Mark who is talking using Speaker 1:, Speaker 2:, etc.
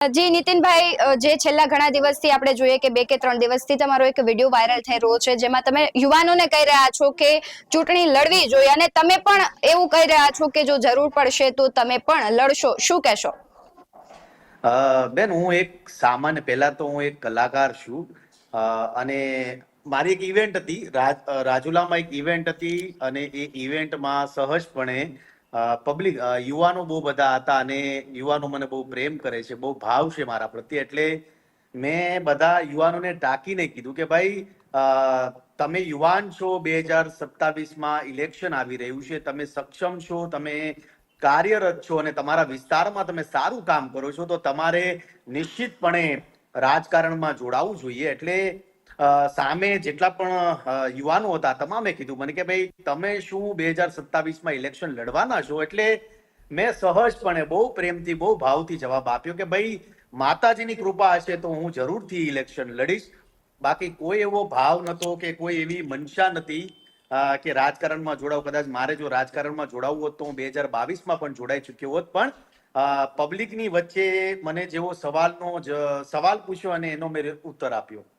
Speaker 1: જી નીતિનભાઈ, જે છેલ્લા ઘણા દિવસથી આપણે જોઈએ કે 2 કે 3 દિવસથી તમારો એક વિડીયો વાયરલ થઈ રહ્યો છે, જેમાં તમે યુવાનોને કહી રહ્યા છો કે ચૂંટણી લડવી જોઈએ અને તમે પણ એવું કહી રહ્યા છો કે જો જરૂર પડશે તો તમે પણ લડશો. શું કહેશો?
Speaker 2: બેન, હું એક સામાન્ય પહેલા તો હું એક કલાકાર છું અને મારી એક ઇવેન્ટ હતી રાજુલામાં એક ઇવેન્ટ હતી અને એ ઇવેન્ટમાં સહજપણે પબ્લિક યુવાનો બહુ બધા હતા અને યુવાનો મને બહુ પ્રેમ કરે છે, બહુ ભાવ છે મારા પ્રત્યે. એટલે મેં બધા યુવાનોને ટાંકીને કીધું કે ભાઈ, તમે યુવાન છો, 2027માં ઇલેક્શન આવી રહ્યું છે, તમે સક્ષમ છો, તમે કાર્યરત છો અને તમારા વિસ્તારમાં તમે સારું કામ કરો છો, તો તમારે નિશ્ચિતપણે રાજકારણમાં જોડાવું જોઈએ. એટલે સામે જેટલા પણ યુવાનો હતા તમામે કીધું મને કે ભાઈ, તમે શું 2027માં ઇલેક્શન લડવાના છો? એટલે મેં સહજપણે બહુ પ્રેમથી બહુ ભાવથી જવાબ આપ્યો કે ભાઈ, માતાજીની કૃપા હશે તો હું જરૂરથી ઇલેક્શન લડીશ. બાકી કોઈ એવો ભાવ નતો કે કોઈ એવી મનસા નથી કે રાજકારણમાં જોડાવ. કદાચ મારે જો રાજકારણમાં જોડાવવું હોત તો હું 2022માં પણ જોડાઈ ચુક્યો હોત, પણ પબ્લિકની વચ્ચે મને જેવો સવાલ પૂછ્યો અને એનો મેં ઉત્તર આપ્યો.